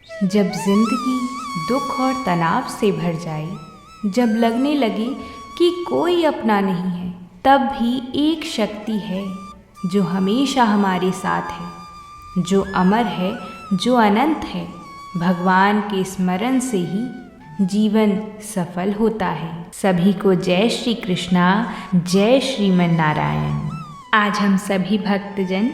जब जिंदगी दुख और तनाव से भर जाए, जब लगने लगे कि कोई अपना नहीं है, तब भी एक शक्ति है जो हमेशा हमारे साथ है, जो अमर है, जो अनंत है। भगवान के स्मरण से ही जीवन सफल होता है। सभी को जय श्री कृष्णा, जय श्रीमन नारायण। आज हम सभी भक्तजन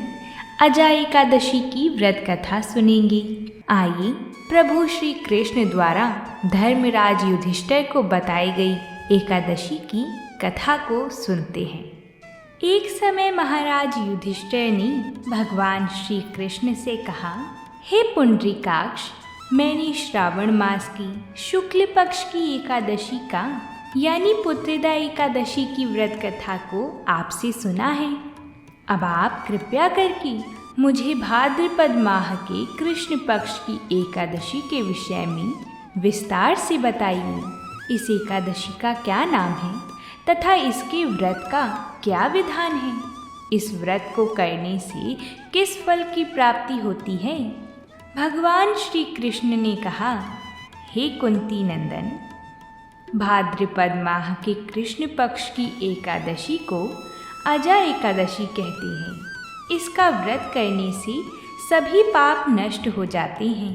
अजा एकादशी की व्रत कथा सुनेंगे। आइए प्रभु श्री कृष्ण द्वारा धर्मराज युधिष्ठिर को बताई गई एकादशी की कथा को सुनते हैं। एक समय महाराज युधिष्ठिर ने भगवान श्री कृष्ण से कहा, हे पुंडरीकाक्ष, मैंने श्रावण मास की शुक्ल पक्ष की एकादशी का यानी पुत्रदा एकादशी की व्रत कथा को आपसे सुना है। अब आप कृपया करके मुझे भाद्रपद माह के कृष्ण पक्ष की एकादशी के विषय में विस्तार से बताइए। इस एकादशी का क्या नाम है तथा इसके व्रत का क्या विधान है? इस व्रत को करने से किस फल की प्राप्ति होती है? भगवान श्री कृष्ण ने कहा, हे कुंती नंदन, भाद्रपद माह के कृष्ण पक्ष की एकादशी को अजा एकादशी कहते हैं। इसका व्रत करने से सभी पाप नष्ट हो जाते हैं।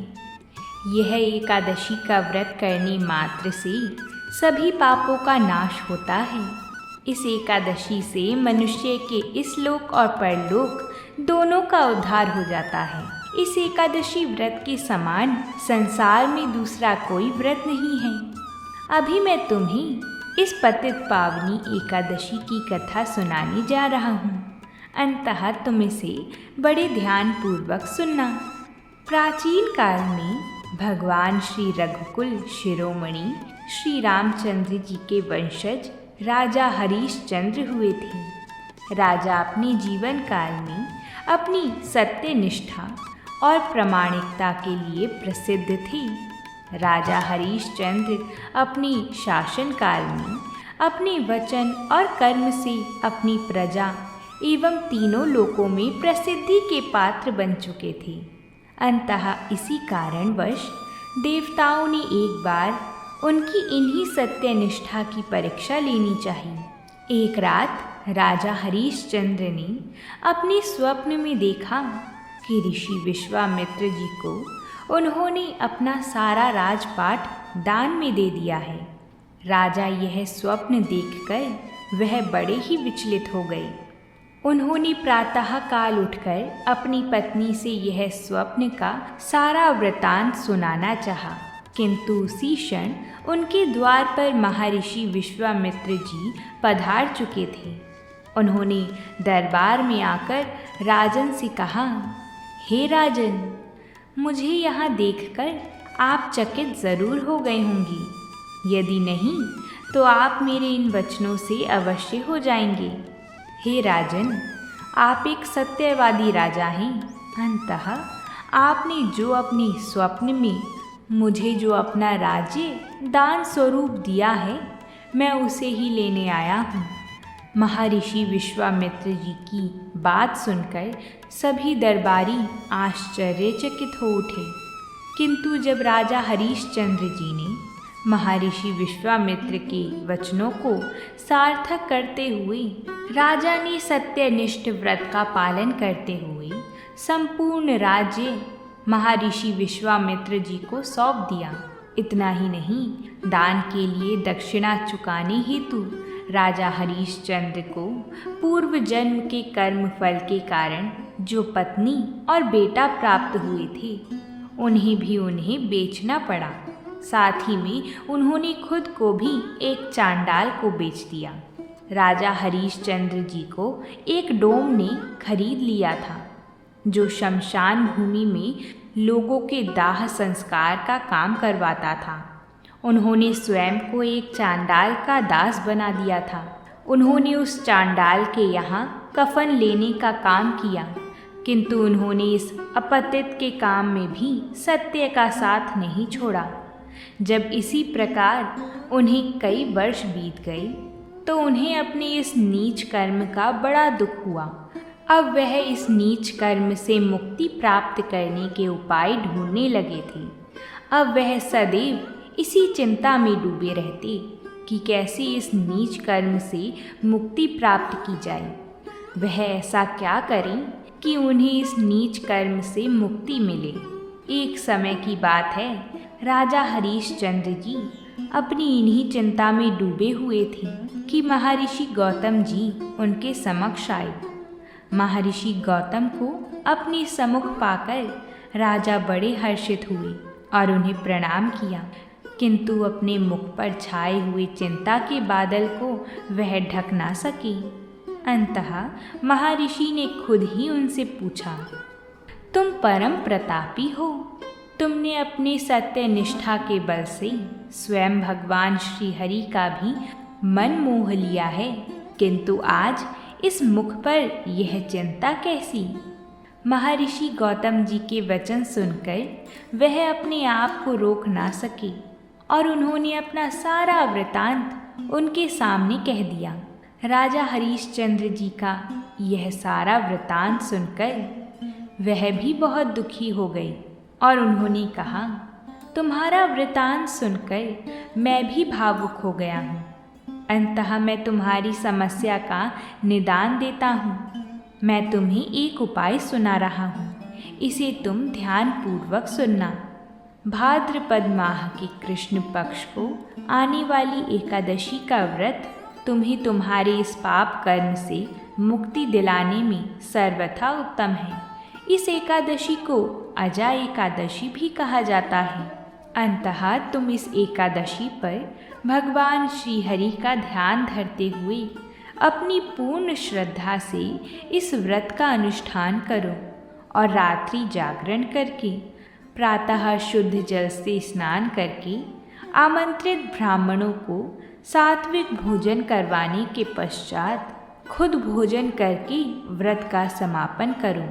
यह एकादशी का व्रत करने मात्र से सभी पापों का नाश होता है। इस एकादशी से मनुष्य के इस लोक और परलोक दोनों का उद्धार हो जाता है। इस एकादशी व्रत के समान संसार में दूसरा कोई व्रत नहीं है। अभी मैं तुम्हें इस पतित पावनी एकादशी की कथा सुनाने जा रहा हूँ। अंततः तुम इसे बड़े ध्यान पूर्वक सुनना। प्राचीन काल में भगवान श्री रघुकुल शिरोमणि श्री रामचंद्र जी के वंशज राजा हरीशचंद्र हुए थे। राजा अपने जीवन काल में अपनी सत्यनिष्ठा और प्रामाणिकता के लिए प्रसिद्ध थे। राजा हरीशचंद्र अपने शासन काल में अपने वचन और कर्म से अपनी प्रजा एवं तीनों लोकों में प्रसिद्धि के पात्र बन चुके थे। अंततः इसी कारणवश देवताओं ने एक बार उनकी इन्हीं सत्यनिष्ठा की परीक्षा लेनी चाहिए। एक रात राजा हरीशचंद्र ने अपने स्वप्न में देखा कि ऋषि विश्वामित्र जी को उन्होंने अपना सारा राजपाट दान में दे दिया है। राजा यह स्वप्न देखकर वह बड़े ही विचलित हो गए। उन्होंने प्रातः काल उठकर अपनी पत्नी से यह स्वप्न का सारा वृतांत सुनाना चाहा, किंतु उसी क्षण उनके द्वार पर महर्षि विश्वामित्र जी पधार चुके थे। उन्होंने दरबार में आकर राजन से कहा, हे राजन, मुझे यहाँ देखकर आप चकित ज़रूर हो गए होंगे। यदि नहीं तो आप मेरे इन वचनों से अवश्य हो जाएंगे। हे राजन, आप एक सत्यवादी राजा हैं। अंततः आपने जो अपने स्वप्न में मुझे जो अपना राज्य दान स्वरूप दिया है, मैं उसे ही लेने आया हूँ। महर्षि विश्वामित्र जी की बात सुनकर सभी दरबारी आश्चर्यचकित हो उठे, किंतु जब राजा हरीशचंद्र जी ने महर्षि विश्वामित्र के वचनों को सार्थक करते हुए राजा ने सत्यनिष्ठ व्रत का पालन करते हुए संपूर्ण राज्य महर्षि विश्वामित्र जी को सौंप दिया। इतना ही नहीं, दान के लिए दक्षिणा चुकाने हेतु राजा हरीशचंद्र को पूर्व जन्म के कर्म फल के कारण जो पत्नी और बेटा प्राप्त हुए थे, उन्हें बेचना पड़ा। साथ ही में उन्होंने खुद को भी एक चांडाल को बेच दिया। राजा हरीशचंद्र जी को एक डोम ने खरीद लिया था, जो शमशान भूमि में लोगों के दाह संस्कार का काम करवाता था। उन्होंने स्वयं को एक चांडाल का दास बना दिया था। उन्होंने उस चांडाल के यहाँ कफन लेने का काम किया, किंतु उन्होंने इस अपतित के काम में भी सत्य का साथ नहीं छोड़ा। जब इसी प्रकार उन्हें कई वर्ष बीत गए तो उन्हें अपने इस नीच कर्म का बड़ा दुख हुआ। अब वह इस नीच कर्म से मुक्ति प्राप्त करने के उपाय ढूंढने लगे थे। अब वह सदैव इसी चिंता में डूबे रहते कि कैसे इस नीच कर्म से मुक्ति प्राप्त की जाए। वह ऐसा क्या करें कि उन्हें इस नीच कर्म से मुक्ति मिले। एक समय की बात है, राजा हरीशचंद्र जी अपनी इन्हीं चिंता में डूबे हुए थे कि महर्षि गौतम जी उनके समक्ष आए। महर्षि गौतम को अपने सम्मुख पाकर राजा बड़े हर्षित हुए और उन्हें प्रणाम किया, किंतु अपने मुख पर छाए हुए चिंता के बादल को वह ढक ना सके। अंततः महर्षि ने खुद ही उनसे पूछा, तुम परम प्रतापी हो। तुमने अपने सत्य निष्ठा के बल से स्वयं भगवान श्री हरि का भी मन मोह लिया है, किंतु आज इस मुख पर यह चिंता कैसी? महर्षि गौतम जी के वचन सुनकर वह अपने आप को रोक ना सके और उन्होंने अपना सारा वृतांत उनके सामने कह दिया। राजा हरीशचंद्र जी का यह सारा वृतांत सुनकर वह भी बहुत दुखी हो गए और उन्होंने कहा, तुम्हारा वृतांत सुनकर मैं भी भावुक हो गया हूँ। अंततः मैं तुम्हारी समस्या का निदान देता हूँ। मैं तुम्हें एक उपाय सुना रहा हूँ, इसे तुम ध्यानपूर्वक सुनना। भाद्रपद माह के कृष्ण पक्ष को आने वाली एकादशी का व्रत तुम्हें तुम्हारे इस पाप कर्म से मुक्ति दिलाने में सर्वथा उत्तम है। इस एकादशी को अजा एकादशी भी कहा जाता है। अंततः तुम इस एकादशी पर भगवान श्री हरि का ध्यान धरते हुए अपनी पूर्ण श्रद्धा से इस व्रत का अनुष्ठान करो और रात्रि जागरण करके प्रातः शुद्ध जल से स्नान करके आमंत्रित ब्राह्मणों को सात्विक भोजन करवाने के पश्चात खुद भोजन करके व्रत का समापन करो।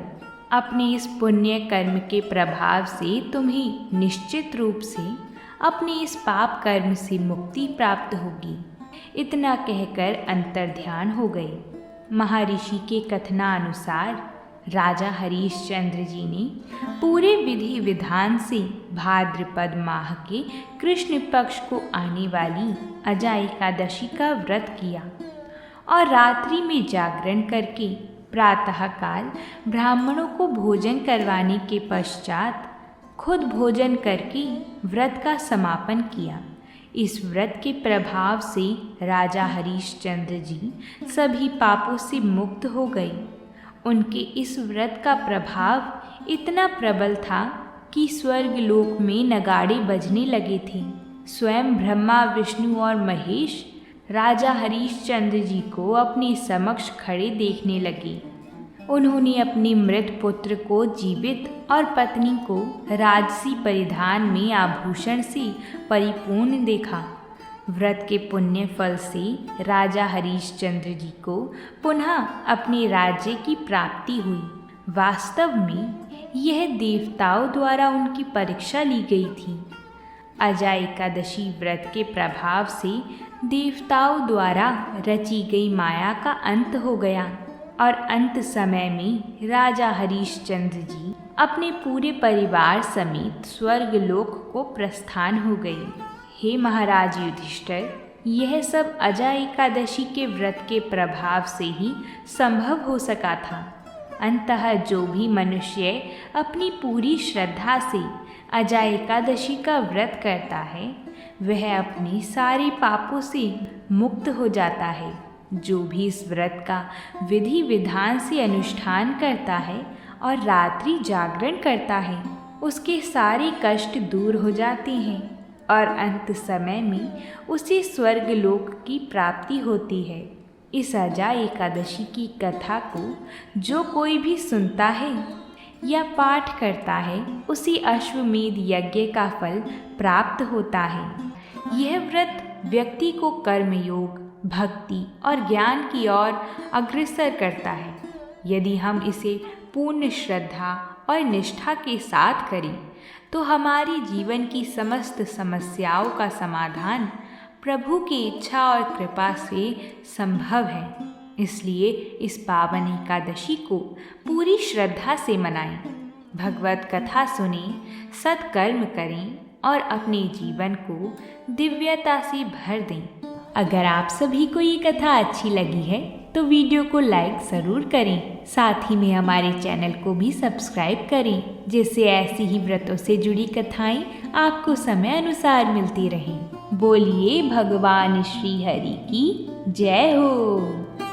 अपने इस पुण्य कर्म के प्रभाव से तुम्हें निश्चित रूप से अपने इस पाप कर्म से मुक्ति प्राप्त होगी। इतना कहकर अंतर्ध्यान हो गए। महर्षि के कथनानुसार राजा हरीशचंद्र जी ने पूरे विधि विधान से भाद्रपद माह के कृष्ण पक्ष को आने वाली अजा एकादशी का व्रत किया और रात्रि में जागरण करके प्रातःकाल ब्राह्मणों को भोजन करवाने के पश्चात खुद भोजन करके व्रत का समापन किया। इस व्रत के प्रभाव से राजा हरीशचंद्र जी सभी पापों से मुक्त हो गए। उनके इस व्रत का प्रभाव इतना प्रबल था कि स्वर्ग लोक में नगाड़े बजने लगे थे। स्वयं ब्रह्मा, विष्णु और महेश राजा हरीशचंद्र जी को अपने समक्ष खड़े देखने लगे। उन्होंने अपने मृत पुत्र को जीवित और पत्नी को राजसी परिधान में आभूषण से परिपूर्ण देखा। व्रत के पुण्य फल से राजा हरीशचंद्र जी को पुनः अपने राज्य की प्राप्ति हुई। वास्तव में यह देवताओं द्वारा उनकी परीक्षा ली गई थी। अजा एकादशी व्रत के प्रभाव से देवताओं द्वारा रची गई माया का अंत हो गया और अंत समय में राजा हरीशचंद्र जी अपने पूरे परिवार समेत स्वर्ग लोक को प्रस्थान हो गए। हे महाराज युधिष्ठिर, यह सब अजा एकादशी के व्रत के प्रभाव से ही संभव हो सका था। अंततः जो भी मनुष्य अपनी पूरी श्रद्धा से अजा एकादशी का व्रत करता है वह अपने सारे पापों से मुक्त हो जाता है। जो भी इस व्रत का विधि विधान से अनुष्ठान करता है और रात्रि जागरण करता है उसके सारे कष्ट दूर हो जाते हैं और अंत समय में उसे स्वर्ग लोक की प्राप्ति होती है। इस अजा एकादशी की कथा को जो कोई भी सुनता है या पाठ करता है उसे अश्वमेध यज्ञ का फल प्राप्त होता है। यह व्रत व्यक्ति को कर्मयोग, भक्ति और ज्ञान की ओर अग्रसर करता है। यदि हम इसे पूर्ण श्रद्धा और निष्ठा के साथ करें तो हमारे जीवन की समस्त समस्याओं का समाधान प्रभु की इच्छा और कृपा से संभव है। इसलिए इस पावन एकादशी को पूरी श्रद्धा से मनाएं। भगवत कथा सुने, सत्कर्म करें और अपने जीवन को दिव्यता से भर दें। अगर आप सभी को ये कथा अच्छी लगी है तो वीडियो को लाइक ज़रूर करें। साथ ही में हमारे चैनल को भी सब्सक्राइब करें, जिससे ऐसी ही व्रतों से जुड़ी कथाएं आपको समय अनुसार मिलती रहें। बोलिए भगवान श्री हरि की जय हो।